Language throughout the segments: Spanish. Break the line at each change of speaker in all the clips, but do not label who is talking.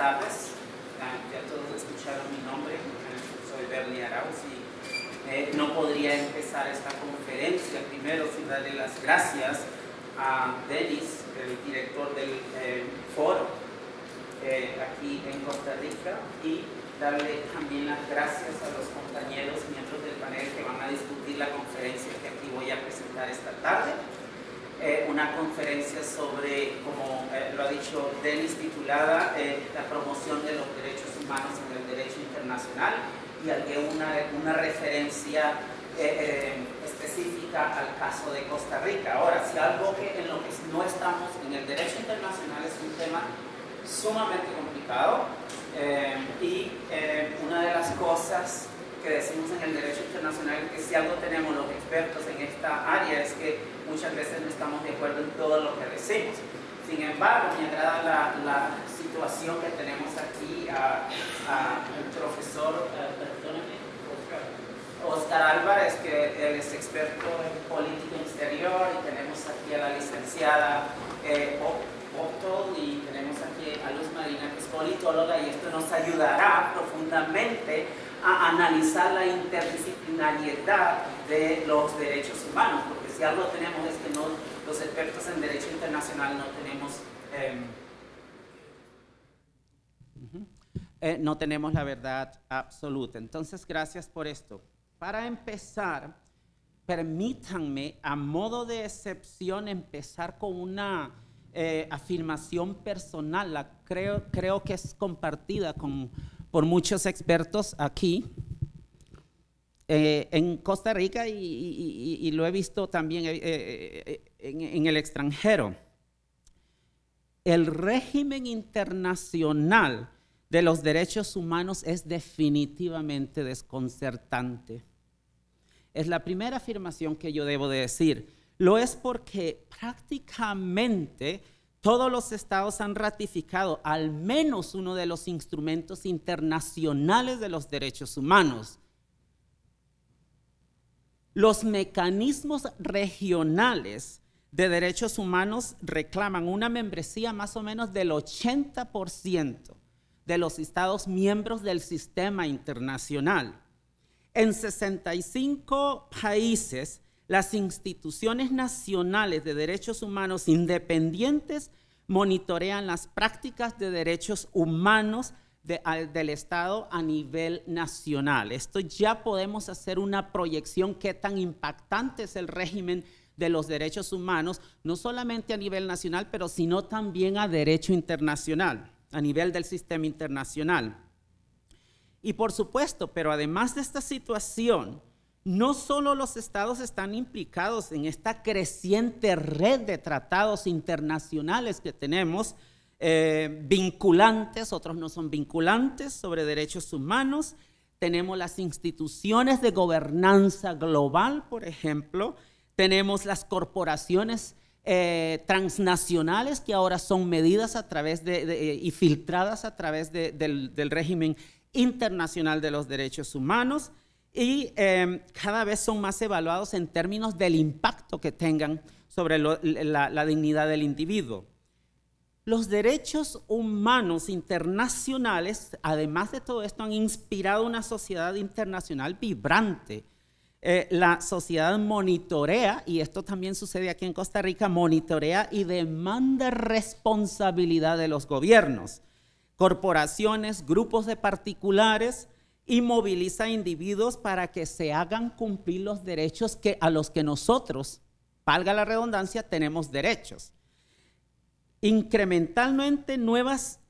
tardes. Ya todos escucharon mi nombre. Soy Bernie Arauz y no podría empezar esta conferencia primero sin darle las gracias a Denis, el director del foro aquí en Costa Rica, y darle también las gracias a los compañeros miembros del panel que van a discutir la conferencia que aquí voy a presentar esta tarde. Una conferencia sobre, como lo ha dicho Denis, titulada La promoción de los derechos humanos en el derecho internacional, y una referencia específica al caso de Costa Rica. Ahora, si algo en lo que no estamos en el derecho internacional es un tema sumamente complicado, y una de las cosas que decimos en el derecho internacional es que si algo tenemos los expertos en esta área es que muchas veces no estamos de acuerdo en todo lo que decimos. Sin embargo, me agrada la situación que tenemos aquí al profesor Oscar Álvarez, que él es experto en política exterior, y tenemos aquí a la licenciada Otto, y tenemos aquí a Luz Marina, que es politóloga, y esto nos ayudará profundamente a analizar la interdisciplinariedad de los derechos humanos, porque si algo tenemos es que los expertos en derecho internacional no tenemos la verdad absoluta. Entonces, gracias por esto. Para empezar, permítanme, a modo de excepción, empezar con una afirmación personal. Creo que es compartida por muchos expertos aquí en Costa Rica, y lo he visto también en el extranjero. El régimen internacional de los derechos humanos es definitivamente desconcertante. Es la primera afirmación que yo debo de decir. Lo es porque prácticamente todos los estados han ratificado al menos uno de los instrumentos internacionales de los derechos humanos. Los mecanismos regionales de derechos humanos reclaman una membresía más o menos del 80% de los estados miembros del sistema internacional. En 65 países, las instituciones nacionales de derechos humanos independientes monitorean las prácticas de derechos humanos del Estado a nivel nacional. Esto ya podemos hacer una proyección qué tan impactante es el régimen de los derechos humanos, no solamente a nivel nacional, pero sino también a derecho internacional, a nivel del sistema internacional. Y por supuesto, pero además de esta situación, no solo los estados están implicados en esta creciente red de tratados internacionales que tenemos, vinculantes, otros no son vinculantes, sobre derechos humanos. Tenemos las instituciones de gobernanza global, por ejemplo. Tenemos las corporaciones transnacionales que ahora son medidas a través y filtradas a través del régimen internacional de los derechos humanos, y cada vez son más evaluados en términos del impacto que tengan sobre la dignidad del individuo. Los derechos humanos internacionales, además de todo esto, han inspirado una sociedad internacional vibrante. La sociedad monitorea, y esto también sucede aquí en Costa Rica, monitorea y demanda responsabilidad de los gobiernos, corporaciones, grupos de particulares, y moviliza a individuos para que se hagan cumplir los derechos a los que nosotros, valga la redundancia, tenemos derechos. Incrementalmente, nuevas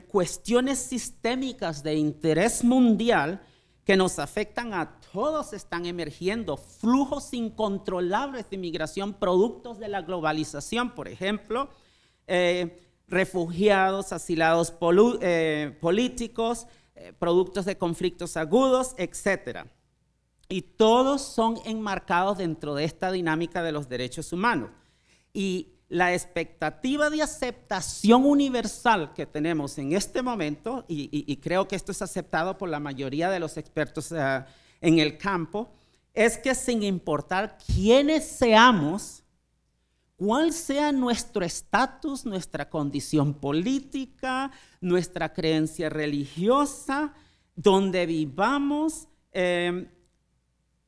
cuestiones sistémicas de interés mundial que nos afectan a todos están emergiendo. Flujos incontrolables de inmigración, productos de la globalización, por ejemplo, refugiados, asilados políticos, productos de conflictos agudos, etc. Y todos son enmarcados dentro de esta dinámica de los derechos humanos. Y la expectativa de aceptación universal que tenemos en este momento, y creo que esto es aceptado por la mayoría de los expertos en el campo, es que sin importar quiénes seamos, cuál sea nuestro estatus, nuestra condición política, nuestra creencia religiosa, donde vivamos,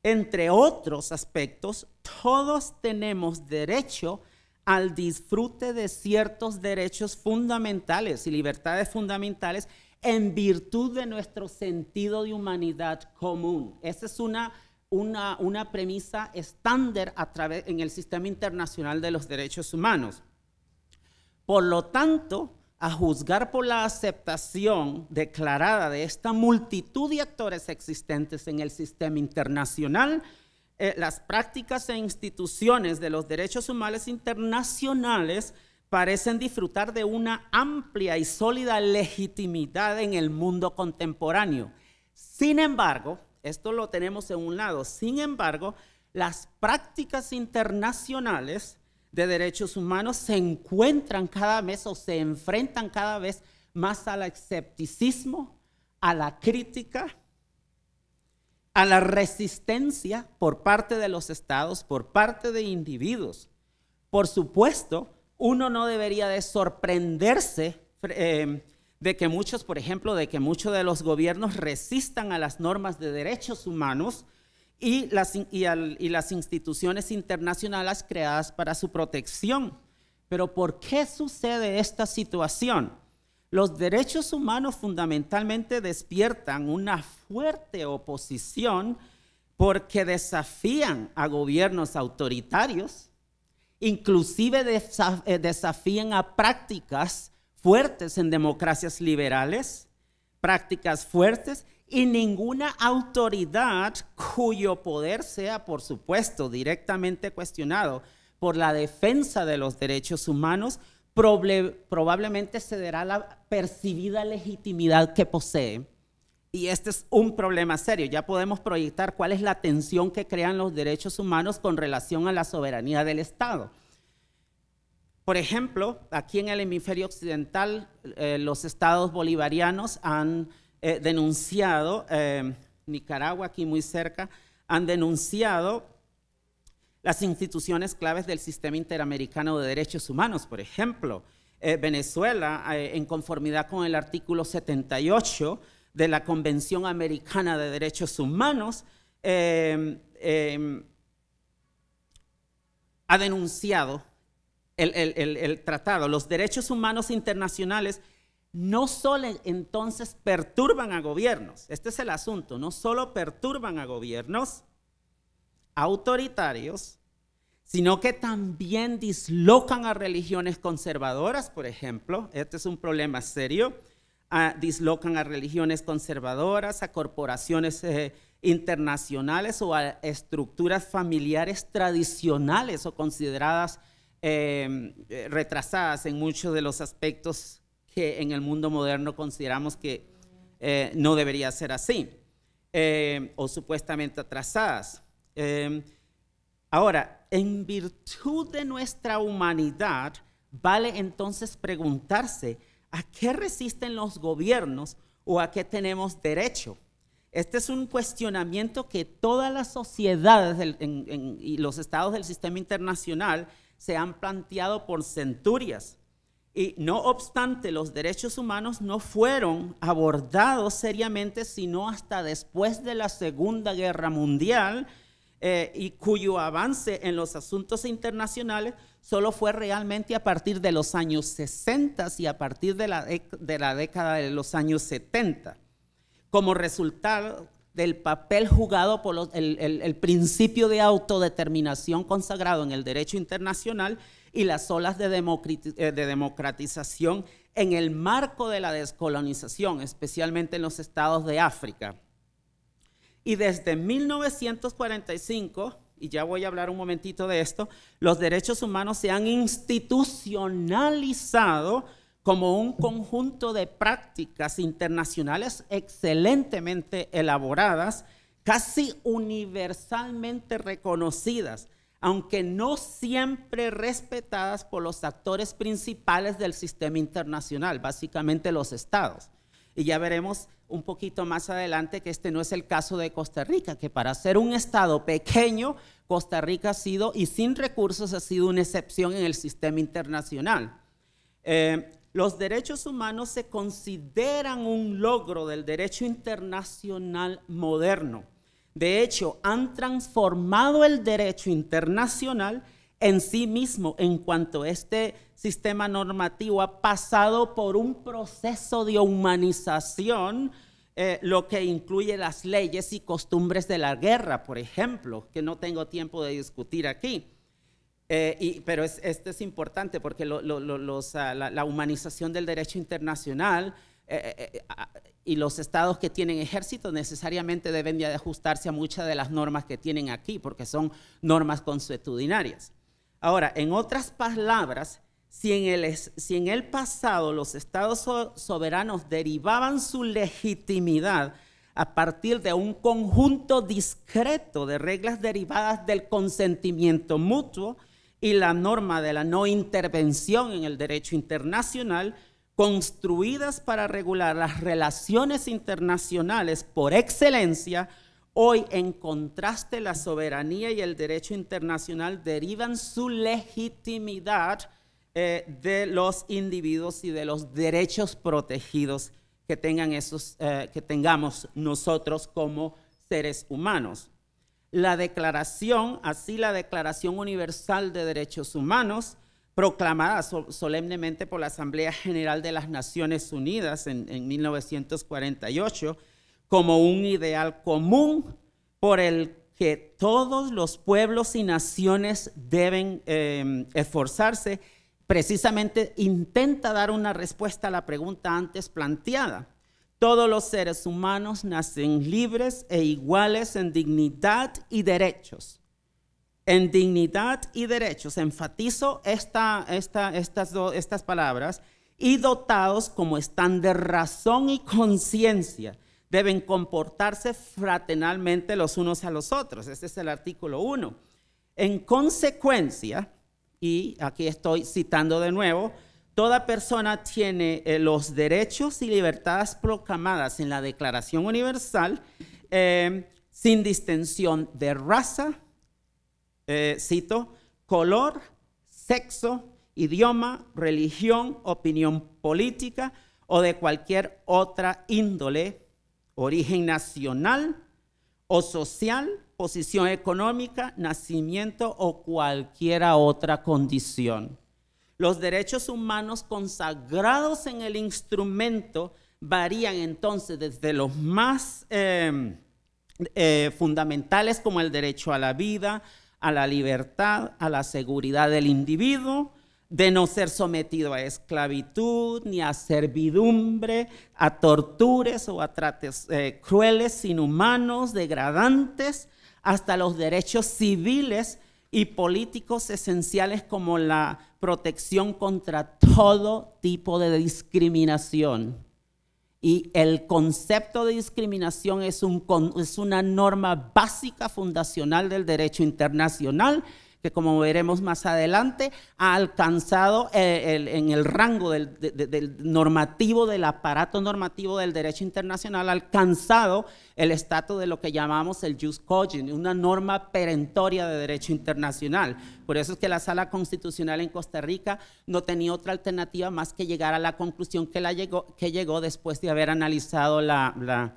entre otros aspectos, todos tenemos derecho al disfrute de ciertos derechos fundamentales y libertades fundamentales en virtud de nuestro sentido de humanidad común. Esa es una premisa estándar en el sistema internacional de los derechos humanos. Por lo tanto, a juzgar por la aceptación declarada de esta multitud de actores existentes en el sistema internacional, las prácticas e instituciones de los derechos humanos internacionales parecen disfrutar de una amplia y sólida legitimidad en el mundo contemporáneo. Sin embargo, esto lo tenemos en un lado, sin embargo, las prácticas internacionales de derechos humanos se encuentran cada vez o se enfrentan cada vez más al escepticismo, a la crítica, a la resistencia por parte de los estados, por parte de individuos. Por supuesto, uno no debería de sorprenderse de que muchos, por ejemplo, de que muchos de los gobiernos resistan a las normas de derechos humanos y las instituciones internacionales creadas para su protección. Pero ¿por qué sucede esta situación? Los derechos humanos fundamentalmente despiertan una fuerte oposición porque desafían a gobiernos autoritarios, inclusive desafían a prácticas fuertes en democracias liberales, prácticas fuertes, y ninguna autoridad cuyo poder sea, por supuesto, directamente cuestionado por la defensa de los derechos humanos, probablemente cederá la percibida legitimidad que posee. Y este es un problema serio. Ya podemos proyectar cuál es la tensión que crean los derechos humanos con relación a la soberanía del Estado. Por ejemplo, aquí en el hemisferio occidental, los estados bolivarianos han denunciado, Nicaragua aquí muy cerca, han denunciado las instituciones claves del sistema interamericano de derechos humanos. Por ejemplo, Venezuela, en conformidad con el artículo 78 de la Convención Americana de Derechos Humanos, ha denunciado el tratado. Los derechos humanos internacionales no solo entonces perturban a gobiernos, este es el asunto, no solo perturban a gobiernos autoritarios, sino que también dislocan a religiones conservadoras, por ejemplo. Este es un problema serio. Dislocan a religiones conservadoras, a corporaciones internacionales o a estructuras familiares tradicionales o consideradas retrasadas en muchos de los aspectos que en el mundo moderno consideramos que no debería ser así, o supuestamente atrasadas. Ahora, en virtud de nuestra humanidad, vale entonces preguntarse ¿a qué resisten los gobiernos o a qué tenemos derecho? Este es un cuestionamiento que todas las sociedades y los estados del sistema internacional se han planteado por centurias. Y no obstante, los derechos humanos no fueron abordados seriamente sino hasta después de la Segunda Guerra Mundial, y cuyo avance en los asuntos internacionales solo fue realmente a partir de los años 60 y a partir de la década de los años 70, como resultado del papel jugado por el principio de autodeterminación consagrado en el derecho internacional y las olas de democratización en el marco de la descolonización, especialmente en los estados de África. Y desde 1945, y ya voy a hablar un momentito de esto, los derechos humanos se han institucionalizado como un conjunto de prácticas internacionales excelentemente elaboradas, casi universalmente reconocidas, aunque no siempre respetadas por los actores principales del sistema internacional, básicamente los estados. Y ya veremos un poquito más adelante que este no es el caso de Costa Rica, que para ser un estado pequeño Costa Rica ha sido, y sin recursos, ha sido una excepción en el sistema internacional. Los derechos humanos se consideran un logro del derecho internacional moderno. De hecho, han transformado el derecho internacional en sí mismo, en cuanto este sistema normativo ha pasado por un proceso de humanización, lo que incluye las leyes y costumbres de la guerra, por ejemplo, que no tengo tiempo de discutir aquí. Pero esto es importante porque la humanización del derecho internacional y los estados que tienen ejército necesariamente deben de ajustarse a muchas de las normas que tienen aquí, porque son normas consuetudinarias. Ahora, en otras palabras, si en el pasado los estados soberanos derivaban su legitimidad a partir de un conjunto discreto de reglas derivadas del consentimiento mutuo y la norma de la no intervención en el derecho internacional, construidas para regular las relaciones internacionales por excelencia, hoy, en contraste, la soberanía y el derecho internacional derivan su legitimidad de los individuos y de los derechos protegidos que tengamos nosotros como seres humanos. La Declaración Universal de Derechos Humanos, proclamada solemnemente por la Asamblea General de las Naciones Unidas en 1948, como un ideal común por el que todos los pueblos y naciones deben esforzarse, precisamente intenta dar una respuesta a la pregunta antes planteada. Todos los seres humanos nacen libres e iguales en dignidad y derechos. En dignidad y derechos, enfatizo estas palabras, y dotados como están de razón y conciencia, deben comportarse fraternalmente los unos a los otros. Este es el artículo 1. En consecuencia, y aquí estoy citando de nuevo, toda persona tiene los derechos y libertades proclamadas en la Declaración Universal sin distinción de raza, cito, color, sexo, idioma, religión, opinión política o de cualquier otra índole, origen nacional o social, posición económica, nacimiento o cualquier otra condición. Los derechos humanos consagrados en el instrumento varían entonces desde los más fundamentales, como el derecho a la vida, a la libertad, a la seguridad del individuo, de no ser sometido a esclavitud, ni a servidumbre, a torturas o a tratos crueles, inhumanos, degradantes, hasta los derechos civiles y políticos esenciales como la protección contra todo tipo de discriminación. Y el concepto de discriminación es una norma básica fundacional del derecho internacional que, como veremos más adelante, ha alcanzado en el rango del normativo, del aparato normativo del derecho internacional, ha alcanzado el estatus de lo que llamamos el jus cogent, una norma perentoria de derecho internacional. Por eso es que la Sala Constitucional en Costa Rica no tenía otra alternativa más que llegar a la conclusión que llegó después de haber analizado la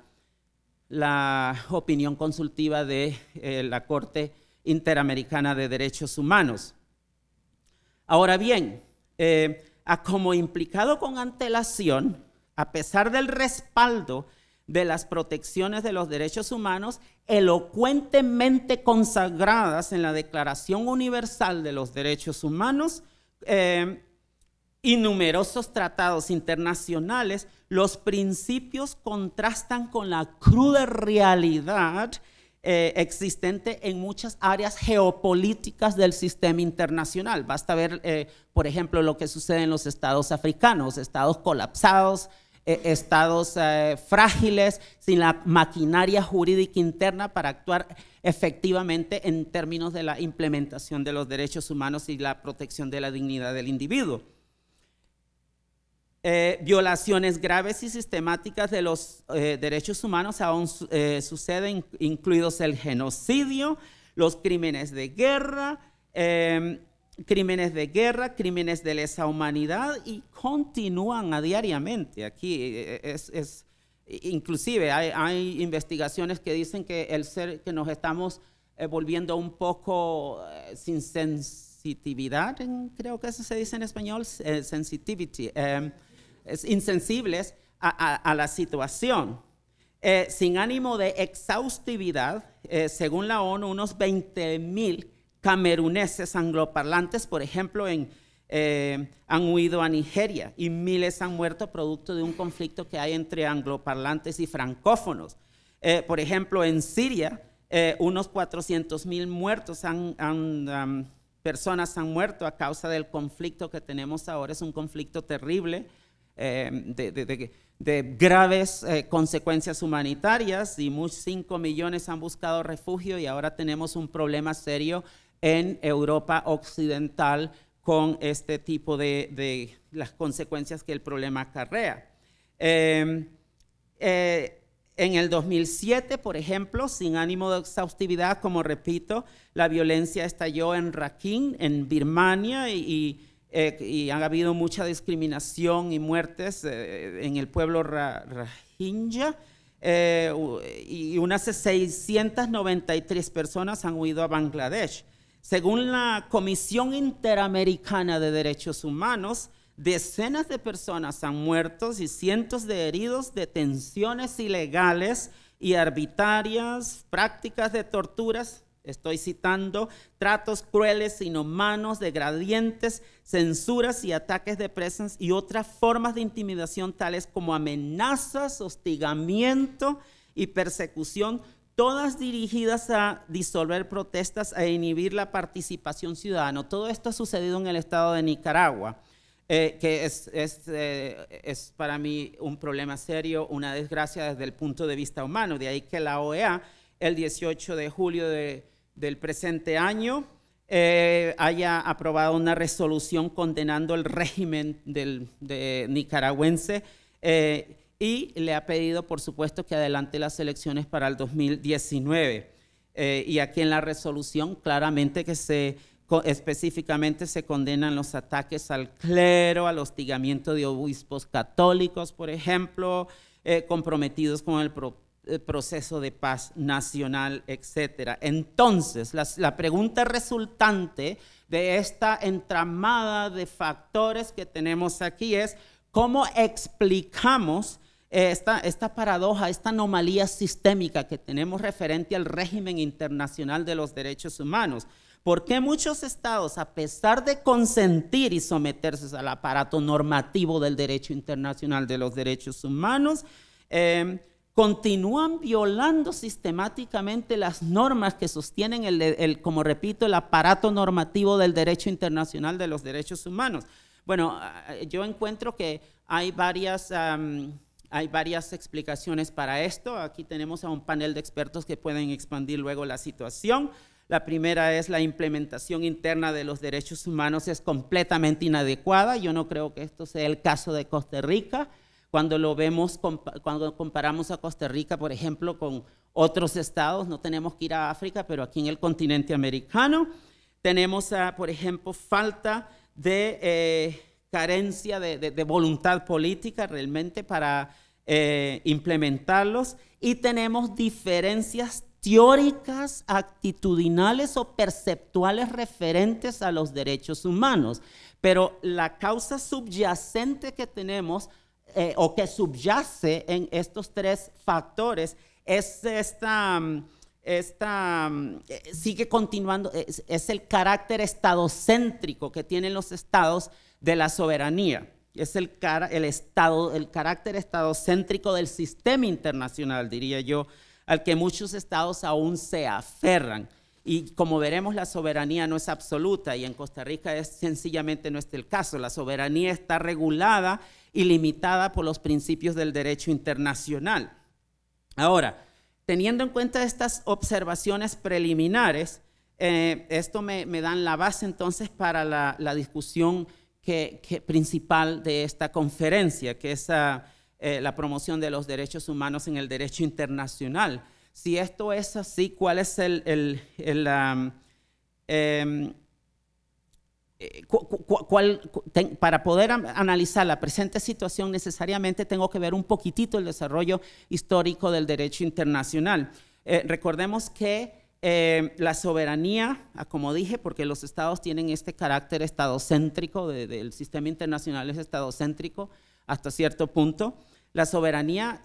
opinión consultiva de la Corte Interamericana de Derechos Humanos. Ahora bien, como implicado con antelación, a pesar del respaldo de las protecciones de los derechos humanos elocuentemente consagradas en la Declaración Universal de los Derechos Humanos y numerosos tratados internacionales, los principios contrastan con la cruda realidad existente en muchas áreas geopolíticas del sistema internacional. Basta ver, por ejemplo, lo que sucede en los estados africanos, estados colapsados, estados frágiles, sin la maquinaria jurídica interna para actuar efectivamente en términos de la implementación de los derechos humanos y la protección de la dignidad del individuo. Violaciones graves y sistemáticas de los derechos humanos aún suceden, incluidos el genocidio, los crímenes de guerra, crímenes de lesa humanidad, y continúan a diariamente. Aquí inclusive hay investigaciones que dicen que que nos estamos volviendo un poco sin sensitividad, creo que eso se dice en español, sensitivity, insensibles a la situación. Sin ánimo de exhaustividad, según la ONU, unos 20,000 cameruneses angloparlantes, por ejemplo, han huido a Nigeria, y miles han muerto producto de un conflicto que hay entre angloparlantes y francófonos. Por ejemplo, en Siria, unos 400,000 muertos personas han muerto a causa del conflicto que tenemos ahora. Es un conflicto terrible, de graves consecuencias humanitarias, y 5 millones han buscado refugio, y ahora tenemos un problema serio en Europa Occidental con este tipo de las consecuencias que el problema acarrea. En el 2007, por ejemplo, sin ánimo de exhaustividad, como repito, la violencia estalló en Rakhine, en Birmania, y ha habido mucha discriminación y muertes en el pueblo Rohingya, y unas 693 personas han huido a Bangladesh. Según la Comisión Interamericana de Derechos Humanos, decenas de personas han muerto y cientos de heridos, detenciones ilegales y arbitrarias, prácticas de torturas, estoy citando, tratos crueles, inhumanos, degradientes, censuras y ataques de presas, y otras formas de intimidación tales como amenazas, hostigamiento y persecución, todas dirigidas a disolver protestas e inhibir la participación ciudadana. Todo esto ha sucedido en el estado de Nicaragua. Que es para mí un problema serio, una desgracia desde el punto de vista humano. De ahí que la OEA, el 18 de julio del presente año, haya aprobado una resolución condenando el régimen nicaragüense, y le ha pedido, por supuesto, que adelante las elecciones para el 2019. Y aquí en la resolución claramente específicamente se condenan los ataques al clero, al hostigamiento de obispos católicos, por ejemplo, comprometidos con el proceso de paz nacional, etc. Entonces, la pregunta resultante de esta entramada de factores que tenemos aquí es: ¿cómo explicamos esta paradoja, esta anomalía sistémica que tenemos referente al régimen internacional de los derechos humanos? ¿Por qué muchos estados, a pesar de consentir y someterse al aparato normativo del derecho internacional de los derechos humanos, continúan violando sistemáticamente las normas que sostienen como repito, el aparato normativo del derecho internacional de los derechos humanos? Bueno, yo encuentro que hay varias explicaciones para esto. Aquí tenemos a un panel de expertos que pueden expandir luego la situación. La primera es: la implementación interna de los derechos humanos es completamente inadecuada. Yo no creo que esto sea el caso de Costa Rica. Cuando lo vemos, cuando comparamos a Costa Rica, por ejemplo, con otros estados, no tenemos que ir a África, pero aquí en el continente americano tenemos, por ejemplo, falta de carencia de voluntad política realmente para implementarlos, y tenemos diferencias teóricas, actitudinales o perceptuales referentes a los derechos humanos. Pero la causa subyacente que tenemos o que subyace en estos tres factores es sigue continuando, es el carácter estadocéntrico que tienen los estados de la soberanía. Es el carácter estadocéntrico del sistema internacional, diría yo, al que muchos estados aún se aferran. Y como veremos, la soberanía no es absoluta, y en Costa Rica sencillamente no es el caso. La soberanía está regulada y limitada por los principios del derecho internacional. Ahora, teniendo en cuenta estas observaciones preliminares, esto me dan la base entonces para la discusión principal de esta conferencia, que es la promoción de los derechos humanos en el derecho internacional. Si esto es así, ¿cuál es para poder analizar la presente situación, necesariamente tengo que ver un poquitito el desarrollo histórico del derecho internacional. Recordemos que la soberanía, como dije, porque los estados tienen este carácter estadocéntrico, del sistema internacional es estadocéntrico hasta cierto punto. La soberanía,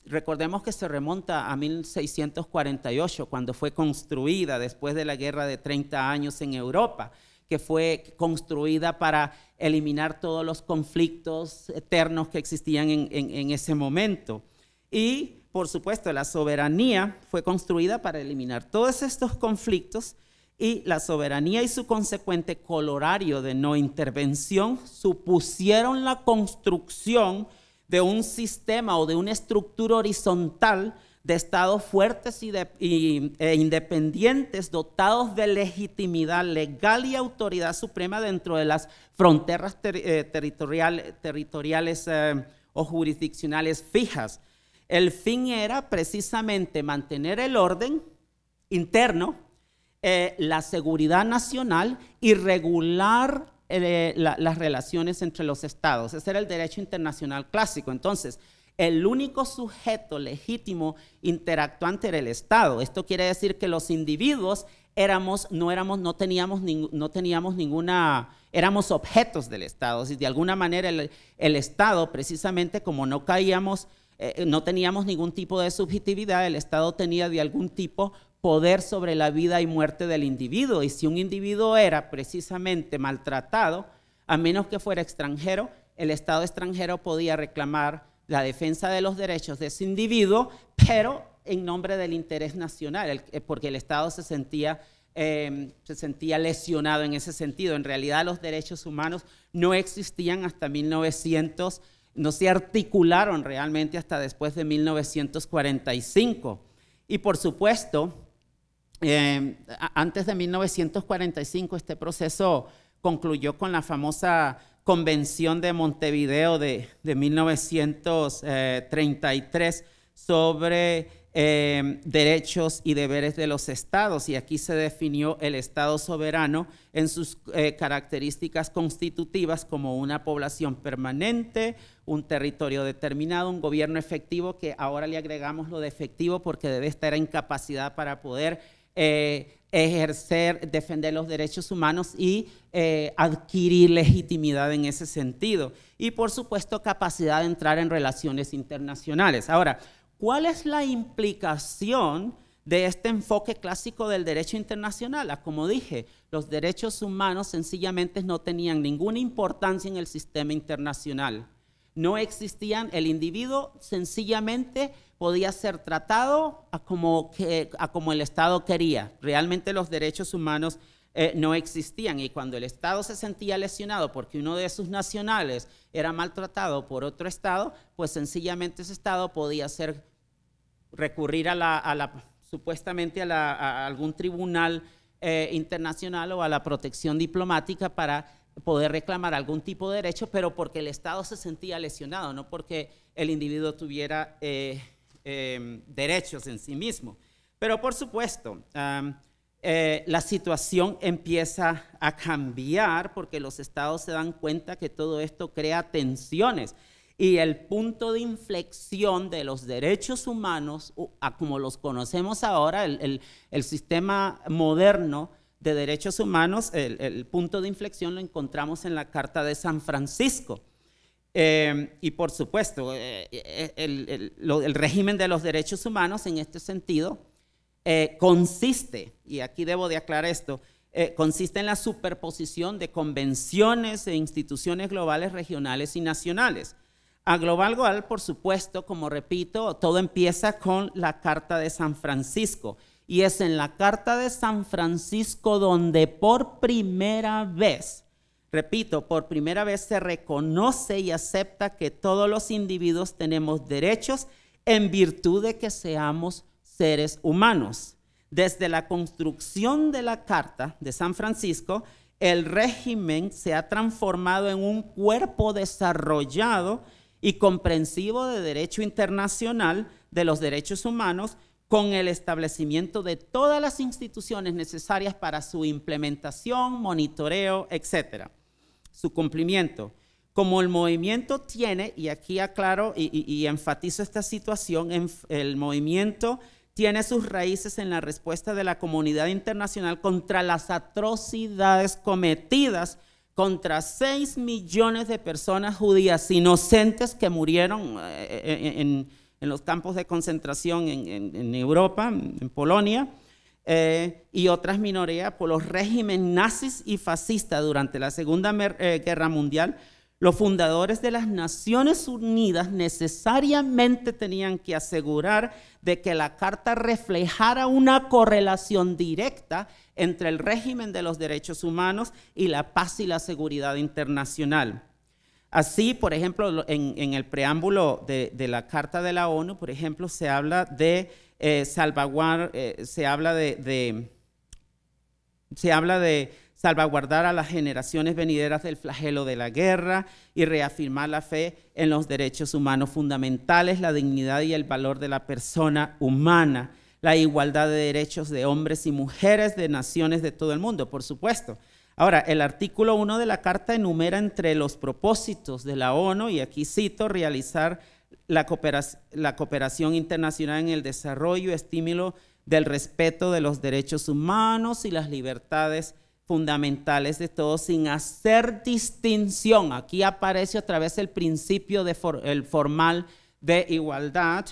recordemos que se remonta a 1648, cuando fue construida después de la guerra de 30 años en Europa, que fue construida para eliminar todos los conflictos eternos que existían en ese momento. Y, por supuesto, la soberanía fue construida para eliminar todos estos conflictos, y la soberanía y su consecuente corolario de no intervención supusieron la construcción de un sistema o de una estructura horizontal de estados fuertes e independientes, dotados de legitimidad legal y autoridad suprema dentro de las fronteras territoriales o jurisdiccionales fijas. El fin era precisamente mantener el orden interno, la seguridad nacional y regular las relaciones entre los estados. Ese era el derecho internacional clásico. Entonces, el único sujeto legítimo interactuante era el Estado. Esto quiere decir que los individuos éramos objetos del Estado. Y de alguna manera el Estado, precisamente como no teníamos ningún tipo de subjetividad, el Estado tenía de algún tipo poder sobre la vida y muerte del individuo. Y si un individuo era precisamente maltratado, a menos que fuera extranjero, el Estado extranjero podía reclamar la defensa de los derechos de ese individuo, pero en nombre del interés nacional, porque el Estado se sentía lesionado en ese sentido. En realidad los derechos humanos no existían hasta 1900, no se articularon realmente hasta después de 1945. Y por supuesto, antes de 1945 este proceso concluyó con la famosa Convención de Montevideo de 1933 sobre derechos y deberes de los estados, y aquí se definió el Estado soberano en sus características constitutivas como una población permanente, un territorio determinado, un gobierno efectivo, que ahora le agregamos lo de efectivo porque debe estar en capacidad para poder ejercer, defender los derechos humanos y adquirir legitimidad en ese sentido. Y por supuesto capacidad de entrar en relaciones internacionales. Ahora, ¿cuál es la implicación de este enfoque clásico del derecho internacional? Como dije, los derechos humanos sencillamente no tenían ninguna importancia en el sistema internacional. No existían, el individuo sencillamente podía ser tratado a como el Estado quería. Realmente los derechos humanos no existían, y cuando el Estado se sentía lesionado porque uno de sus nacionales era maltratado por otro Estado, pues sencillamente ese Estado podía recurrir supuestamente a algún tribunal internacional o a la protección diplomática para poder reclamar algún tipo de derecho, pero porque el Estado se sentía lesionado, no porque el individuo tuviera derechos en sí mismo. Pero por supuesto, la situación empieza a cambiar porque los estados se dan cuenta que todo esto crea tensiones, y el punto de inflexión de los derechos humanos, como los conocemos ahora, el sistema moderno de derechos humanos, el punto de inflexión lo encontramos en la Carta de San Francisco. Y por supuesto, el régimen de los derechos humanos en este sentido consiste, y aquí debo de aclarar esto, consiste en la superposición de convenciones e instituciones globales, regionales y nacionales. A global, por supuesto, como repito, todo empieza con la Carta de San Francisco, y es en la Carta de San Francisco donde por primera vez, repito, por primera vez se reconoce y acepta que todos los individuos tenemos derechos en virtud de que seamos seres humanos. Desde la construcción de la Carta de San Francisco, el régimen se ha transformado en un cuerpo desarrollado y comprensivo de derecho internacional de los derechos humanos, con el establecimiento de todas las instituciones necesarias para su implementación, monitoreo, etcétera, su cumplimiento. Como el movimiento tiene, y aquí aclaro y enfatizo esta situación, el movimiento tiene sus raíces en la respuesta de la comunidad internacional contra las atrocidades cometidas contra 6 millones de personas judías inocentes que murieron en los campos de concentración en Europa, en Polonia, y otras minorías por los regímenes nazis y fascistas durante la Segunda Guerra Mundial. Los fundadores de las Naciones Unidas necesariamente tenían que asegurar de que la Carta reflejara una correlación directa entre el régimen de los derechos humanos y la paz y la seguridad internacional. Así, por ejemplo, en el preámbulo de la Carta de la ONU, por ejemplo, se habla de salvaguardar a las generaciones venideras del flagelo de la guerra y reafirmar la fe en los derechos humanos fundamentales, la dignidad y el valor de la persona humana, la igualdad de derechos de hombres y mujeres de naciones de todo el mundo, por supuesto. Ahora, el artículo 1 de la Carta enumera entre los propósitos de la ONU, y aquí cito, realizar la cooperación internacional en el desarrollo y estímulo del respeto de los derechos humanos y las libertades fundamentales de todos sin hacer distinción. Aquí aparece otra vez el principio formal de igualdad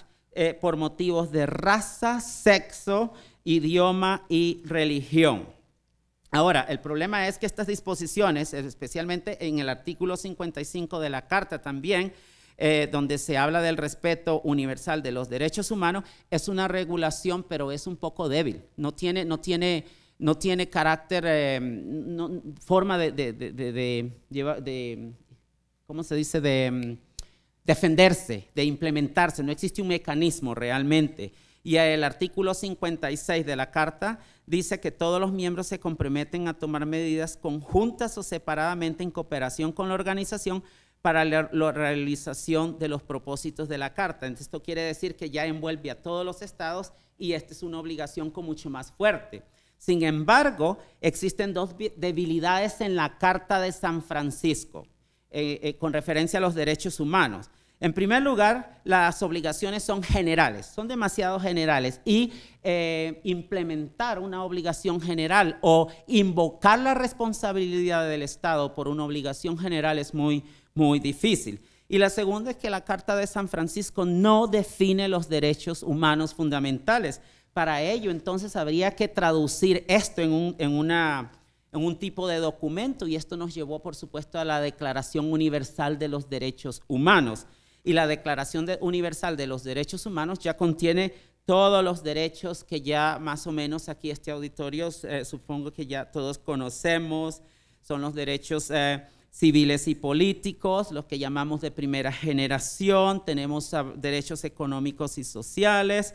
por motivos de raza, sexo, idioma y religión. Ahora, el problema es que estas disposiciones, especialmente en el artículo 55 de la Carta también, donde se habla del respeto universal de los derechos humanos, es una regulación, pero es un poco débil. No tiene carácter, forma ¿cómo se dice?, de defenderse, de implementarse. No existe un mecanismo realmente. Y el artículo 56 de la Carta dice que todos los miembros se comprometen a tomar medidas conjuntas o separadamente en cooperación con la organización para la realización de los propósitos de la Carta. Entonces, esto quiere decir que ya envuelve a todos los estados y esta es una obligación con mucho más fuerte. Sin embargo, existen dos debilidades en la Carta de San Francisco con referencia a los derechos humanos. En primer lugar, las obligaciones son generales, son demasiado generales y implementar una obligación general o invocar la responsabilidad del Estado por una obligación general es muy difícil. Y la segunda es que la Carta de San Francisco no define los derechos humanos fundamentales. Para ello, entonces, habría que traducir esto en un tipo de documento, y esto nos llevó, por supuesto, a la Declaración Universal de los Derechos Humanos. Y la Declaración Universal de los Derechos Humanos ya contiene todos los derechos que ya más o menos aquí este auditorio supongo que ya todos conocemos. Son los derechos civiles y políticos, los que llamamos de primera generación. Tenemos derechos económicos y sociales,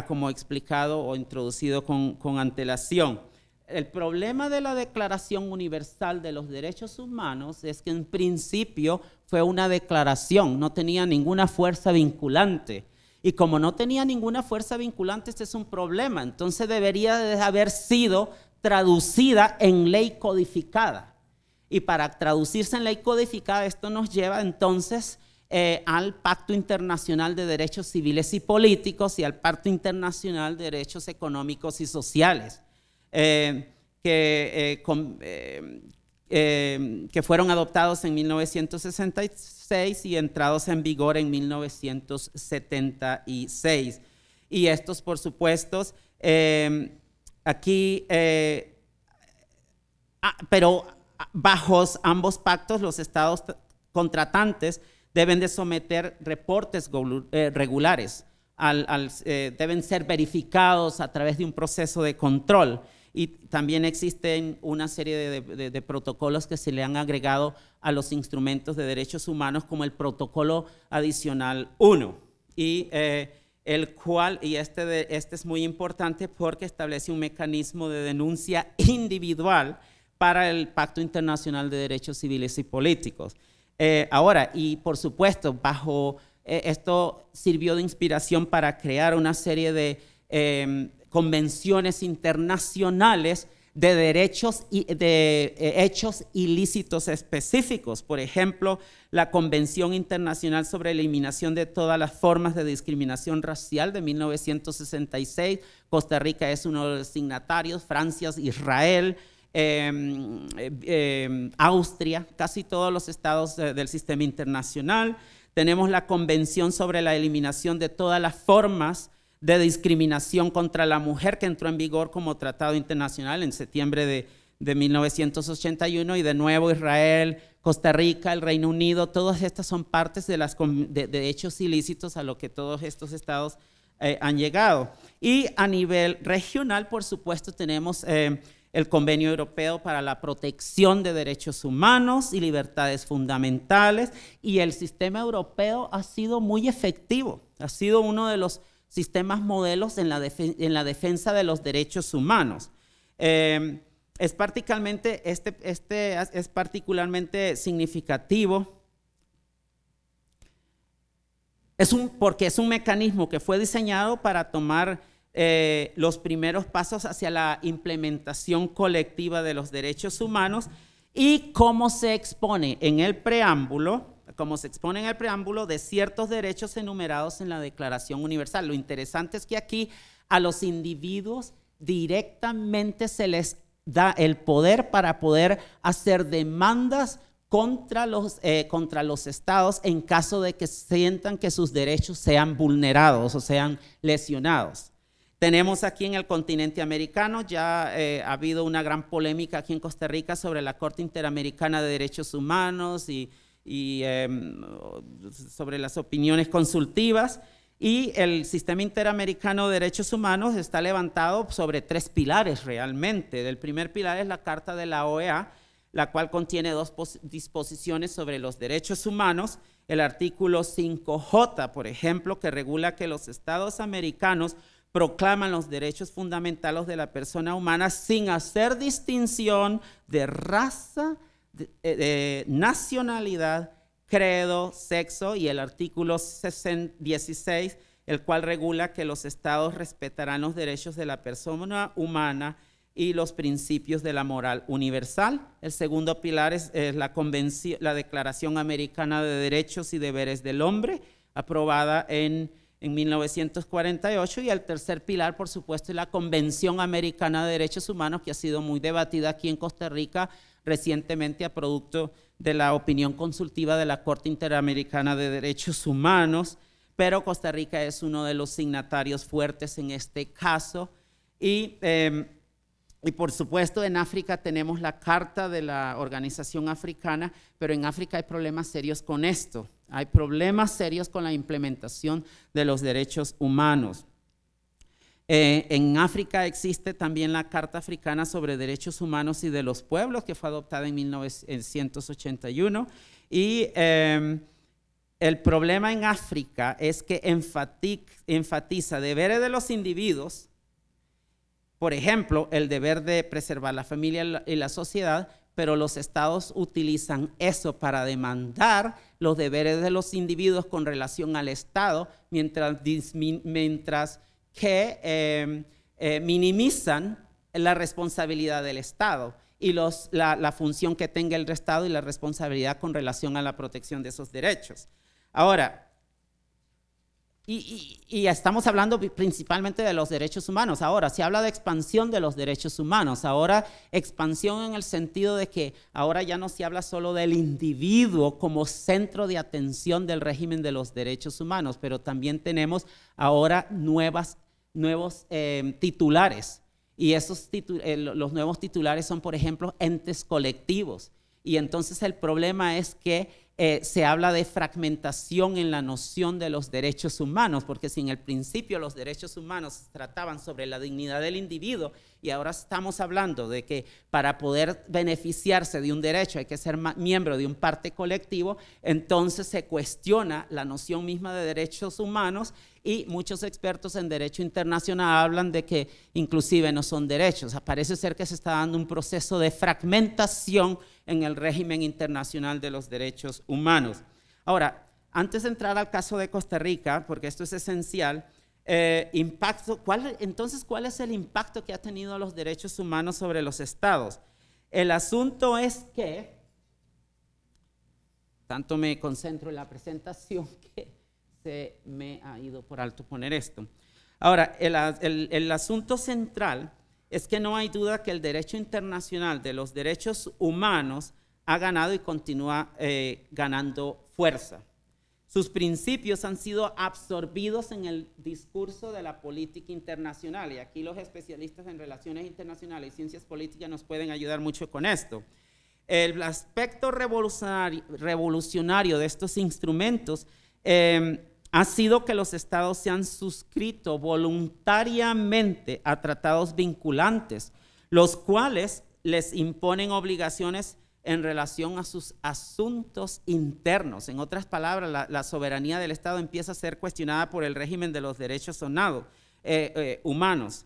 como explicado o introducido con antelación. El problema de la Declaración Universal de los Derechos Humanos es que en principio fue una declaración, no tenía ninguna fuerza vinculante. Y como no tenía ninguna fuerza vinculante, este es un problema. Entonces debería de haber sido traducida en ley codificada. Y para traducirse en ley codificada, esto nos lleva entonces al Pacto Internacional de Derechos Civiles y Políticos y al Pacto Internacional de Derechos Económicos y Sociales. Que fueron adoptados en 1966 y entrados en vigor en 1976. Y estos, por supuesto, pero bajo ambos pactos, los estados contratantes deben de someter reportes regulares, deben ser verificados a través de un proceso de control. Y también existen una serie de protocolos que se le han agregado a los instrumentos de derechos humanos, como el protocolo adicional 1, y el cual, y este es muy importante porque establece un mecanismo de denuncia individual para el Pacto Internacional de Derechos Civiles y Políticos. Ahora, y por supuesto, bajo esto sirvió de inspiración para crear una serie de convenciones internacionales de derechos y de hechos ilícitos específicos. Por ejemplo, la Convención Internacional sobre Eliminación de todas las formas de discriminación racial de 1966. Costa Rica es uno de los signatarios, Francia, Israel, Austria, casi todos los estados del sistema internacional. Tenemos la Convención sobre la Eliminación de todas las formas de discriminación contra la mujer, que entró en vigor como tratado internacional en septiembre de 1981, y de nuevo Israel, Costa Rica, el Reino Unido, todas estas son partes de hechos ilícitos a lo que todos estos estados han llegado. Y a nivel regional, por supuesto, tenemos el Convenio Europeo para la Protección de Derechos Humanos y Libertades Fundamentales, y el sistema europeo ha sido muy efectivo, ha sido uno de los sistemas modelos en la defensa de los derechos humanos. Es particularmente significativo porque es un mecanismo que fue diseñado para tomar los primeros pasos hacia la implementación colectiva de los derechos humanos, y cómo se expone en el preámbulo, de ciertos derechos enumerados en la Declaración Universal. Lo interesante es que aquí a los individuos directamente se les da el poder para poder hacer demandas contra los estados en caso de que sientan que sus derechos sean vulnerados o sean lesionados. Tenemos aquí en el continente americano, ya ha habido una gran polémica aquí en Costa Rica sobre la Corte Interamericana de Derechos Humanos y sobre las opiniones consultivas, y el sistema interamericano de derechos humanos está levantado sobre 3 pilares realmente. El primer pilar es la Carta de la OEA, la cual contiene 2 disposiciones sobre los derechos humanos. El artículo 5J, por ejemplo, que regula que los estados americanos proclaman los derechos fundamentales de la persona humana sin hacer distinción de raza, de nacionalidad, credo, sexo, y el artículo 16, el cual regula que los estados respetarán los derechos de la persona humana y los principios de la moral universal. El segundo pilar es la Declaración Americana de Derechos y Deberes del Hombre, aprobada en 1948, y el tercer pilar, por supuesto, es la Convención Americana de Derechos Humanos, que ha sido muy debatida aquí en Costa Rica recientemente a producto de la opinión consultiva de la Corte Interamericana de Derechos Humanos, pero Costa Rica es uno de los signatarios fuertes en este caso. Y por supuesto en África tenemos la Carta de la Organización Africana, pero en África hay problemas serios con esto. Hay problemas serios con la implementación de los derechos humanos. En África existe también la Carta Africana sobre Derechos Humanos y de los Pueblos, que fue adoptada en 1981. Y el problema en África es que enfatiza deberes de los individuos, por ejemplo, el deber de preservar la familia y la sociedad, pero los estados utilizan eso para demandar los deberes de los individuos con relación al Estado, mientras que minimizan la responsabilidad del Estado y la función que tenga el Estado y la responsabilidad con relación a la protección de esos derechos. Ahora, y estamos hablando principalmente de los derechos humanos. Ahora, se habla de expansión de los derechos humanos. Ahora, expansión en el sentido de que ahora ya no se habla solo del individuo como centro de atención del régimen de los derechos humanos, pero también tenemos ahora nuevos titulares. Y los nuevos titulares son, por ejemplo, entes colectivos. Y entonces el problema es que se habla de fragmentación en la noción de los derechos humanos, porque si en el principio los derechos humanos trataban sobre la dignidad del individuo, y ahora estamos hablando de que para poder beneficiarse de un derecho hay que ser miembro de un parte colectivo, entonces se cuestiona la noción misma de derechos humanos, y muchos expertos en derecho internacional hablan de que inclusive no son derechos. Parece ser que se está dando un proceso de fragmentación en el régimen internacional de los derechos humanos. Ahora, antes de entrar al caso de Costa Rica, porque esto es esencial, entonces, ¿cuál es el impacto que ha tenido los derechos humanos sobre los estados? El asunto es que, tanto me concentro en la presentación que se me ha ido por alto poner esto. Ahora, el asunto central es que no hay duda que el derecho internacional de los derechos humanos ha ganado y continúa ganando fuerza. Sus principios han sido absorbidos en el discurso de la política internacional, y aquí los especialistas en relaciones internacionales y ciencias políticas nos pueden ayudar mucho con esto. El aspecto revolucionario de estos instrumentos ha sido que los estados se han suscrito voluntariamente a tratados vinculantes, los cuales les imponen obligaciones en relación a sus asuntos internos. En otras palabras, la soberanía del Estado empieza a ser cuestionada por el régimen de los derechos humanos.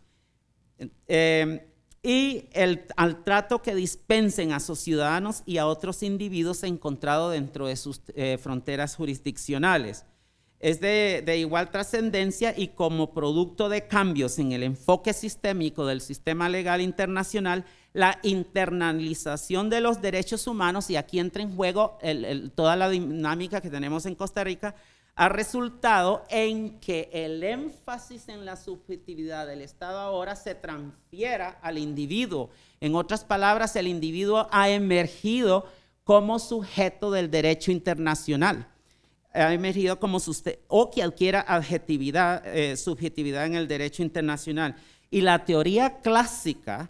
Y al trato que dispensen a sus ciudadanos y a otros individuos encontrado dentro de sus fronteras jurisdiccionales. Es de igual trascendencia y como producto de cambios en el enfoque sistémico del sistema legal internacional, la internalización de los derechos humanos, y aquí entra en juego toda la dinámica que tenemos en Costa Rica, ha resultado en que el énfasis en la subjetividad del Estado ahora se transfiera al individuo. En otras palabras, el individuo ha emergido como sujeto del derecho internacional. Ha emergido como o que adquiera subjetividad en el derecho internacional. Y la teoría clásica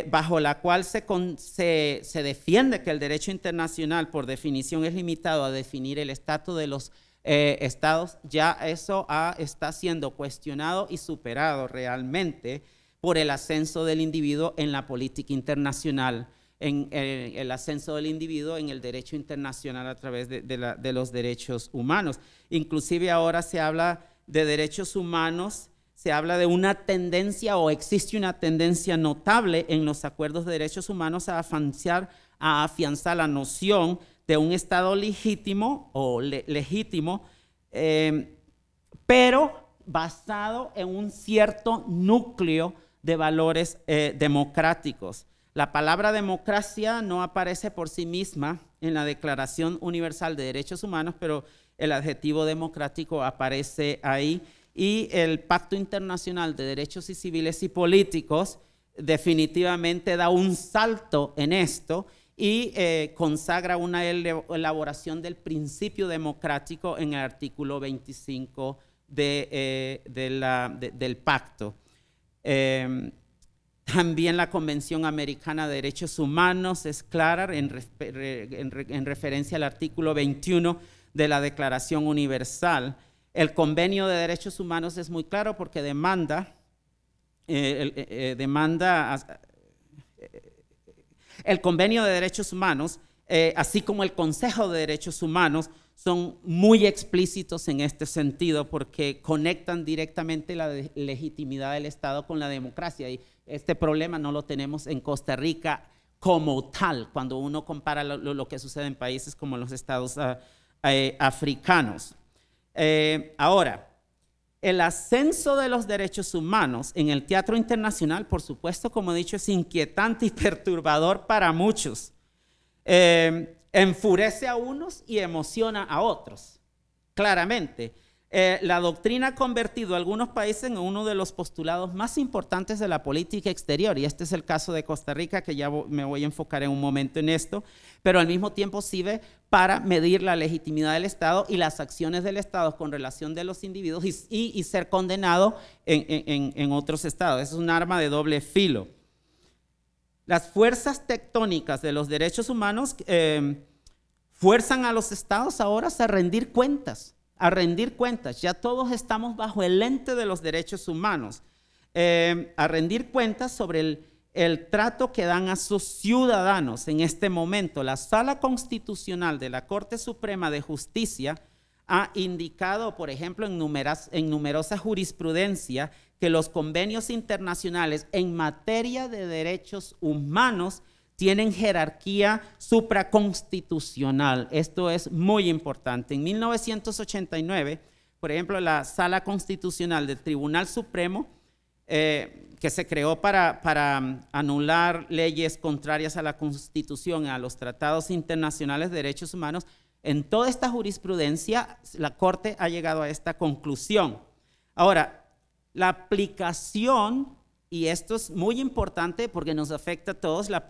bajo la cual se defiende que el derecho internacional por definición es limitado a definir el estatus de los estados, ya eso está siendo cuestionado y superado realmente por el ascenso del individuo en la política internacional, en el ascenso del individuo en el derecho internacional a través de los derechos humanos. Inclusive ahora se habla de derechos humanos, se habla de una tendencia, o existe una tendencia notable en los acuerdos de derechos humanos a afianzar la noción de un Estado legítimo pero basado en un cierto núcleo de valores democráticos. La palabra democracia no aparece por sí misma en la Declaración Universal de Derechos Humanos, pero el adjetivo democrático aparece ahí, y el Pacto Internacional de Derechos Civiles y Políticos definitivamente da un salto en esto y consagra una elaboración del principio democrático en el artículo 25 del pacto. También la Convención Americana de Derechos Humanos es clara en referencia al artículo 21 de la Declaración Universal. El Convenio de Derechos Humanos es muy claro porque el Convenio de Derechos Humanos, así como el Consejo de Derechos Humanos, son muy explícitos en este sentido porque conectan directamente la legitimidad del Estado con la democracia, y este problema no lo tenemos en Costa Rica como tal cuando uno compara lo que sucede en países como los estados africanos. Ahora, el ascenso de los derechos humanos en el teatro internacional, por supuesto, como he dicho, es inquietante y perturbador para muchos. Enfurece a unos y emociona a otros, claramente. La doctrina ha convertido a algunos países en uno de los postulados más importantes de la política exterior, y este es el caso de Costa Rica, que ya me voy a enfocar en un momento en esto, pero al mismo tiempo sirve para medir la legitimidad del Estado y las acciones del Estado con relación de los individuos y ser condenado en otros estados. Es un arma de doble filo. Las fuerzas tectónicas de los derechos humanos fuerzan a los estados ahora a rendir cuentas. Ya todos estamos bajo el lente de los derechos humanos, a rendir cuentas sobre el trato que dan a sus ciudadanos. En este momento, la Sala Constitucional de la Corte Suprema de Justicia ha indicado, por ejemplo, en numerosa jurisprudencia, que los convenios internacionales en materia de derechos humanos tienen jerarquía supraconstitucional. Esto es muy importante. En 1989, por ejemplo, la Sala Constitucional del Tribunal Supremo, que se creó para anular leyes contrarias a la Constitución y a los tratados internacionales de derechos humanos, en toda esta jurisprudencia, la Corte ha llegado a esta conclusión. Ahora, la aplicación, y esto es muy importante porque nos afecta a todos, la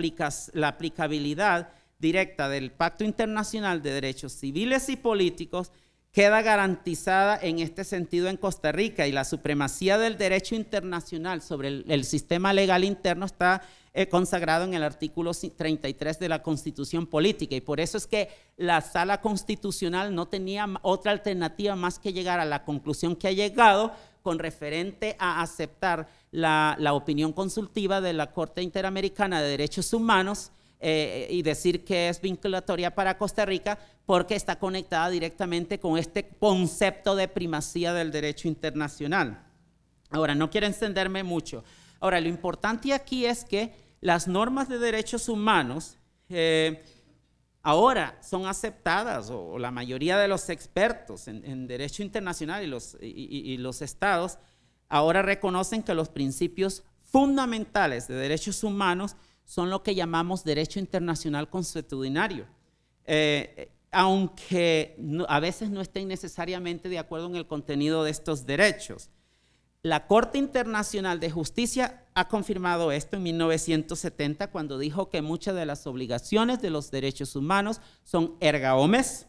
aplicabilidad directa del Pacto Internacional de Derechos Civiles y Políticos queda garantizada en este sentido en Costa Rica, y la supremacía del derecho internacional sobre el sistema legal interno está consagrado en el artículo 33 de la Constitución Política, y por eso es que la Sala Constitucional no tenía otra alternativa más que llegar a la conclusión que ha llegado con referente a aceptar la opinión consultiva de la Corte Interamericana de Derechos Humanos y decir que es vinculatoria para Costa Rica porque está conectada directamente con este concepto de primacía del derecho internacional. Ahora, no quiero extenderme mucho. Ahora, lo importante aquí es que las normas de derechos humanos ahora son aceptadas, o la mayoría de los expertos en derecho internacional y los estados ahora reconocen que los principios fundamentales de derechos humanos son lo que llamamos derecho internacional consuetudinario, aunque a veces no estén necesariamente de acuerdo en el contenido de estos derechos. La Corte Internacional de Justicia ha confirmado esto en 1970 cuando dijo que muchas de las obligaciones de los derechos humanos son erga omnes.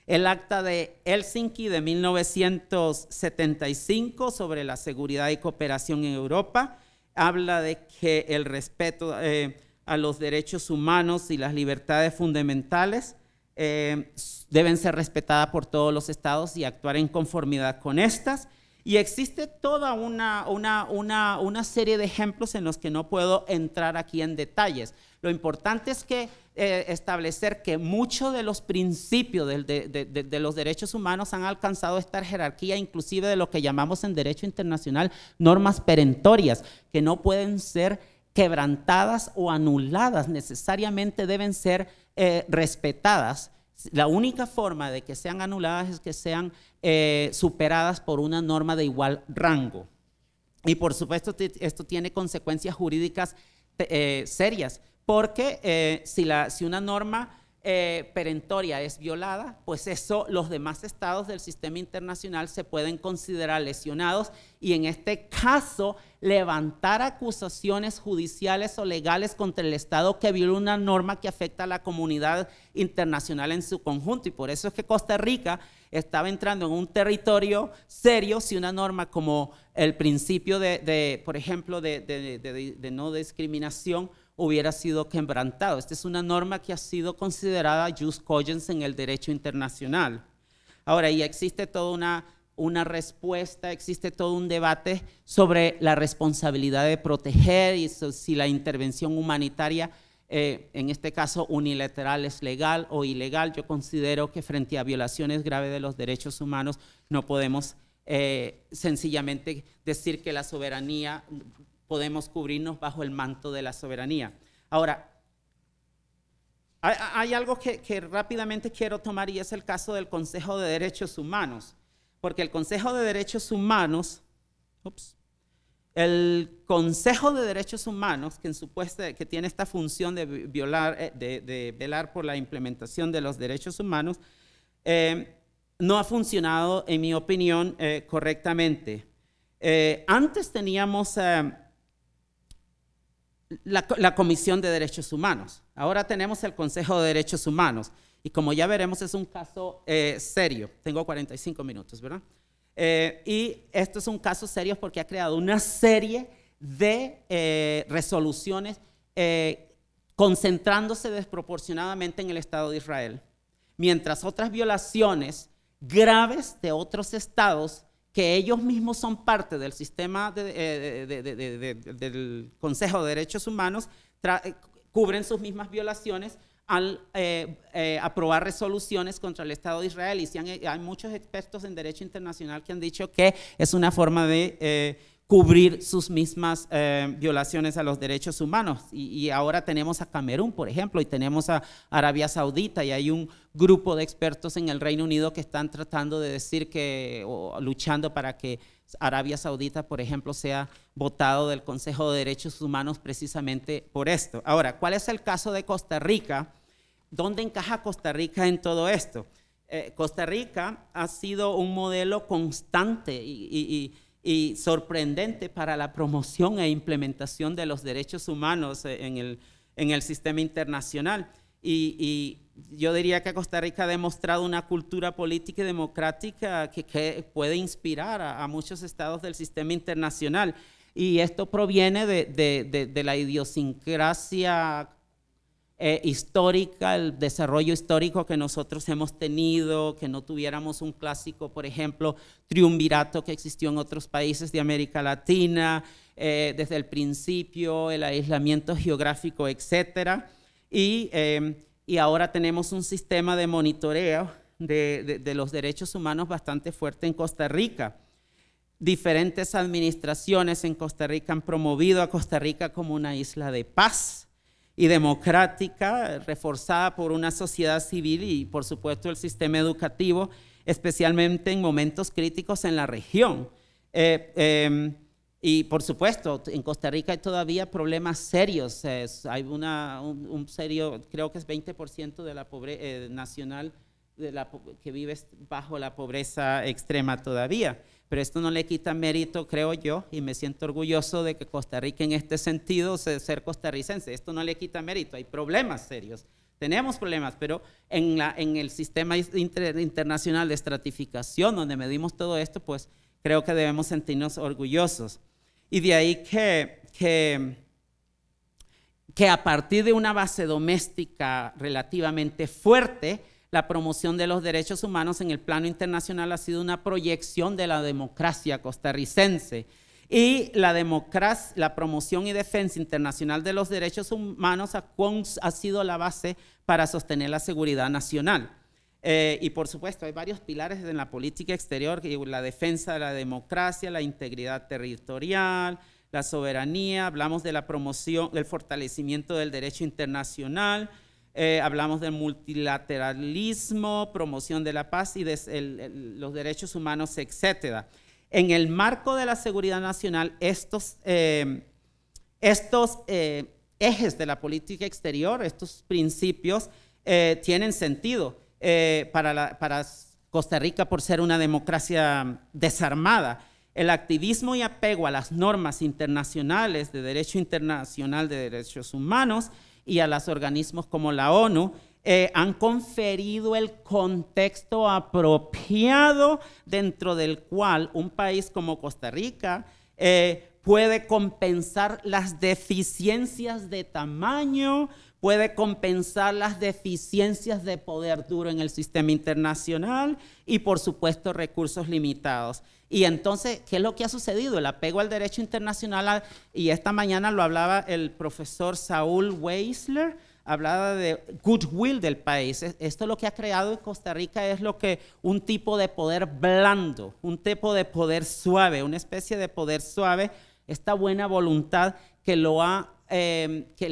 El Acta de Helsinki de 1975 sobre la seguridad y cooperación en Europa habla de que el respeto a los derechos humanos y las libertades fundamentales deben ser respetadas por todos los estados y actuar en conformidad con estas. Y existe toda una serie de ejemplos en los que no puedo entrar aquí en detalles. Lo importante es que establecer que muchos de los principios de los derechos humanos han alcanzado esta jerarquía, inclusive de lo que llamamos en derecho internacional normas perentorias, que no pueden ser quebrantadas o anuladas, necesariamente deben ser respetadas. La única forma de que sean anuladas es que sean superadas por una norma de igual rango. Y por supuesto esto tiene consecuencias jurídicas serias, porque si una norma perentoria es violada, pues eso los demás estados del sistema internacional se pueden considerar lesionados y en este caso levantar acusaciones judiciales o legales contra el estado que viola una norma que afecta a la comunidad internacional en su conjunto. Y por eso es que Costa Rica estaba entrando en un territorio serio si una norma como el principio por ejemplo, de no discriminación hubiera sido quebrantado. Esta es una norma que ha sido considerada jus cogens en el derecho internacional. Ahora, y existe toda una respuesta, existe todo un debate sobre la responsabilidad de proteger y si la intervención humanitaria, en este caso unilateral, es legal o ilegal. Yo considero que frente a violaciones graves de los derechos humanos no podemos sencillamente decir que la soberanía, podemos cubrirnos bajo el manto de la soberanía. Ahora, hay algo que rápidamente quiero tomar y es el caso del Consejo de Derechos Humanos, porque el Consejo de Derechos Humanos, el Consejo de Derechos Humanos, que tiene esta función de velar por la implementación de los derechos humanos, no ha funcionado, en mi opinión, correctamente. Antes teníamos la Comisión de Derechos Humanos. Ahora tenemos el Consejo de Derechos Humanos. Y como ya veremos, es un caso serio. Tengo 45 minutos, ¿verdad? Y esto es un caso serio porque ha creado una serie de resoluciones concentrándose desproporcionadamente en el Estado de Israel. Mientras otras violaciones graves de otros estados que ellos mismos son parte del sistema del Consejo de Derechos Humanos, cubren sus mismas violaciones al aprobar resoluciones contra el Estado de Israel. Y hay muchos expertos en derecho internacional que han dicho que es una forma de cubrir sus mismas violaciones a los derechos humanos. Y ahora tenemos a Camerún, por ejemplo, y tenemos a Arabia Saudita, y hay un grupo de expertos en el Reino Unido que están tratando de decir o luchando para que Arabia Saudita, por ejemplo, sea votado del Consejo de Derechos Humanos precisamente por esto. Ahora, ¿cuál es el caso de Costa Rica? ¿Dónde encaja Costa Rica en todo esto? Costa Rica ha sido un modelo constante y sorprendente para la promoción e implementación de los derechos humanos en el sistema internacional. Y yo diría que Costa Rica ha demostrado una cultura política y democrática que puede inspirar a muchos estados del sistema internacional. Y esto proviene de la idiosincrasia histórica, el desarrollo histórico que nosotros hemos tenido, que no tuviéramos un clásico, por ejemplo, triunvirato que existió en otros países de América Latina, desde el principio, el aislamiento geográfico, etcétera. Y ahora tenemos un sistema de monitoreo de los derechos humanos bastante fuerte en Costa Rica. Diferentes administraciones en Costa Rica han promovido a Costa Rica como una isla de paz y democrática, reforzada por una sociedad civil y, por supuesto, el sistema educativo, especialmente en momentos críticos en la región. Y, por supuesto, en Costa Rica hay todavía problemas serios. Hay un serio, creo que es 20% de la pobreza nacional que vive bajo la pobreza extrema todavía. Pero esto no le quita mérito, creo yo, y me siento orgulloso de que Costa Rica en este sentido, ser costarricense, esto no le quita mérito, hay problemas serios, tenemos problemas, pero en el sistema internacional de estratificación donde medimos todo esto, pues creo que debemos sentirnos orgullosos. Y de ahí que a partir de una base doméstica relativamente fuerte, la promoción de los derechos humanos en el plano internacional ha sido una proyección de la democracia costarricense. Y la promoción y defensa internacional de los derechos humanos ha sido la base para sostener la seguridad nacional. Y por supuesto hay varios pilares en la política exterior, la defensa de la democracia, la integridad territorial, la soberanía, hablamos de la promoción, del fortalecimiento del derecho internacional, hablamos del multilateralismo, promoción de la paz y los derechos humanos, etcétera. En el marco de la seguridad nacional, estos ejes de la política exterior, estos principios, tienen sentido para Costa Rica por ser una democracia desarmada. El activismo y apego a las normas internacionales de derecho internacional de derechos humanos y a los organismos como la ONU han conferido el contexto apropiado dentro del cual un país como Costa Rica puede compensar las deficiencias de tamaño, puede compensar las deficiencias de poder duro en el sistema internacional y, por supuesto, recursos limitados. Y entonces, ¿qué es lo que ha sucedido? El apego al derecho internacional, y esta mañana lo hablaba el profesor Saúl Weisler, hablaba de goodwill del país. Esto lo que ha creado en Costa Rica es un tipo de poder blando, un tipo de poder suave, una especie de poder suave, esta buena voluntad que le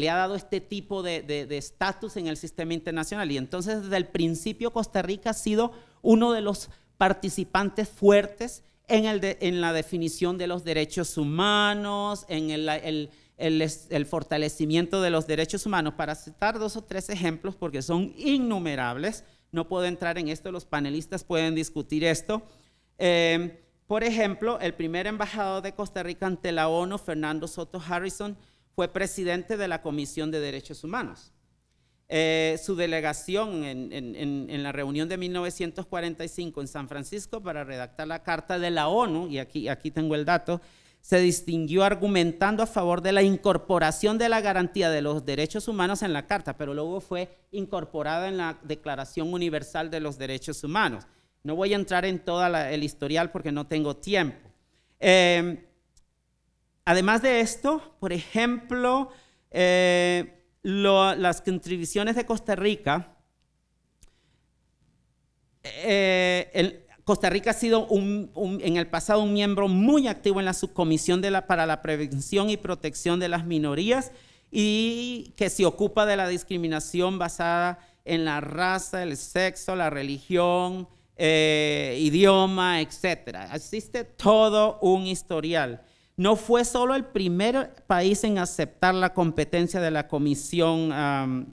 ha dado este tipo de estatus en el sistema internacional. Y entonces, desde el principio, Costa Rica ha sido uno de los participantes fuertes en la definición de los derechos humanos, en el fortalecimiento de los derechos humanos. Para citar 2 o 3 ejemplos, porque son innumerables, no puedo entrar en esto, los panelistas pueden discutir esto. Por ejemplo, el primer embajador de Costa Rica ante la ONU, Fernando Soto Harrison, fue presidente de la Comisión de Derechos Humanos. Su delegación en la reunión de 1945 en San Francisco para redactar la Carta de la ONU, y aquí tengo el dato, se distinguió argumentando a favor de la incorporación de la garantía de los derechos humanos en la Carta, pero luego fue incorporada en la Declaración Universal de los Derechos Humanos. No voy a entrar en todo el historial porque no tengo tiempo. Además de esto, por ejemplo, las contribuciones de Costa Rica Costa Rica ha sido en el pasado un miembro muy activo en la subcomisión para la prevención y protección de las minorías y que se ocupa de la discriminación basada en la raza, el sexo, la religión, idioma, etc. Existe todo un historial. No fue solo el primer país en aceptar la competencia de la Comisión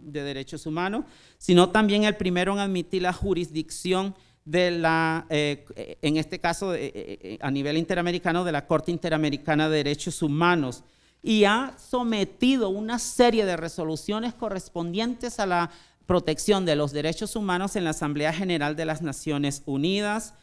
de Derechos Humanos, sino también el primero en admitir la jurisdicción de la, en este caso a nivel interamericano, de la Corte Interamericana de Derechos Humanos, y ha sometido una serie de resoluciones correspondientes a la protección de los derechos humanos en la Asamblea General de las Naciones Unidas.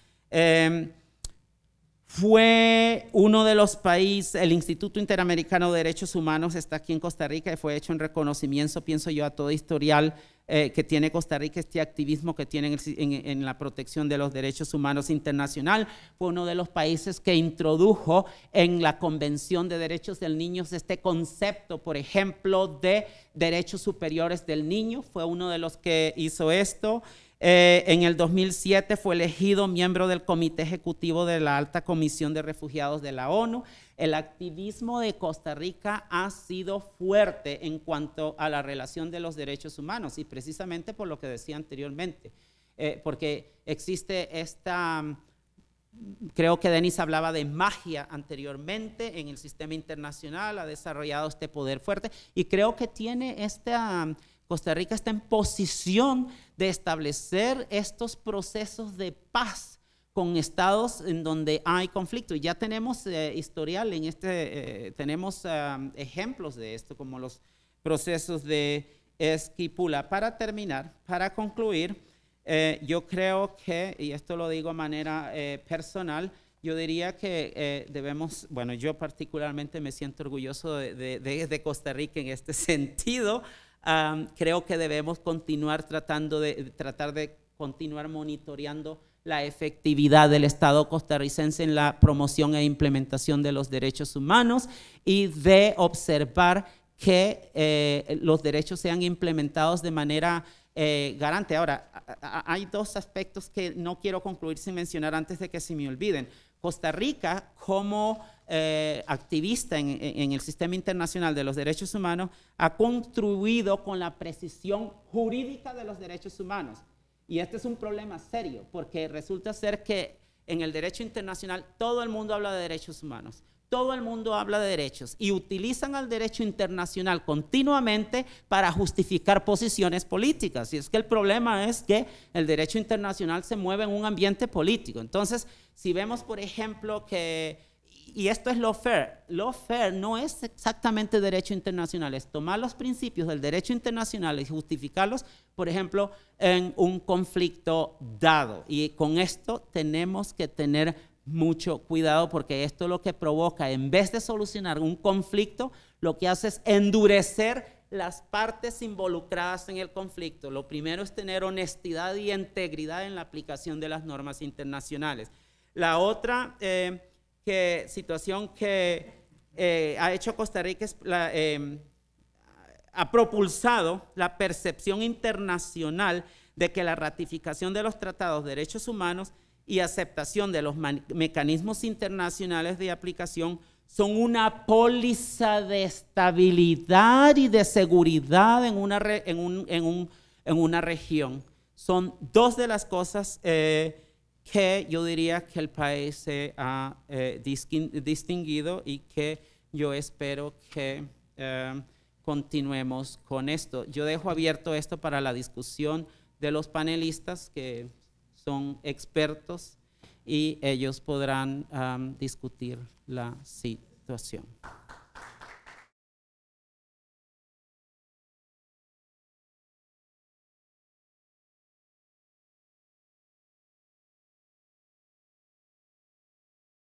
Fue uno de los países, el Instituto Interamericano de Derechos Humanos está aquí en Costa Rica y fue hecho en reconocimiento, pienso yo, a todo historial que tiene Costa Rica, este activismo que tiene en la protección de los derechos humanos internacional. Fue uno de los países que introdujo en la Convención de Derechos del Niño este concepto, por ejemplo, de derechos superiores del niño. Fue uno de los que hizo esto. En el 2007 fue elegido miembro del Comité Ejecutivo de la Alta Comisión de Refugiados de la ONU. El activismo de Costa Rica ha sido fuerte en cuanto a la relación de los derechos humanos y precisamente por lo que decía anteriormente, porque existe esta, creo que Denis hablaba de magia anteriormente en el sistema internacional, ha desarrollado este poder fuerte y creo que tiene Costa Rica está en posición de establecer estos procesos de paz con estados en donde hay conflicto. Y ya tenemos historial en tenemos ejemplos de esto, como los procesos de Esquipula. Para terminar, para concluir, yo creo que, y esto lo digo de manera personal, yo diría que debemos, bueno, yo particularmente me siento orgulloso de Costa Rica en este sentido. Creo que debemos continuar tratar de continuar monitoreando la efectividad del Estado costarricense en la promoción e implementación de los derechos humanos y de observar que los derechos sean implementados de manera garante. Ahora, hay dos aspectos que no quiero concluir sin mencionar antes de que se me olviden. Costa Rica, como activista en el sistema internacional de los derechos humanos, ha contribuido con la precisión jurídica de los derechos humanos. Y este es un problema serio, porque resulta ser que en el derecho internacional todo el mundo habla de derechos humanos, todo el mundo habla de derechos y utilizan al derecho internacional continuamente para justificar posiciones políticas. Y es que el problema es que el derecho internacional se mueve en un ambiente político. Entonces, si vemos, por ejemplo, y esto es lawfare no es exactamente derecho internacional, es tomar los principios del derecho internacional y justificarlos, por ejemplo, en un conflicto dado. Y con esto tenemos que tener mucho cuidado porque esto lo que provoca, en vez de solucionar un conflicto, lo que hace es endurecer las partes involucradas en el conflicto. Lo primero es tener honestidad y integridad en la aplicación de las normas internacionales. La otra situación que ha hecho Costa Rica es ha propulsado la percepción internacional de que la ratificación de los tratados de derechos humanos y aceptación de los mecanismos internacionales de aplicación son una póliza de estabilidad y de seguridad en una región. Son dos de las cosas que yo diría que el país se ha distinguido y que yo espero que continuemos con esto. Yo dejo abierto esto para la discusión de los panelistas que son expertos y ellos podrán discutir la situación.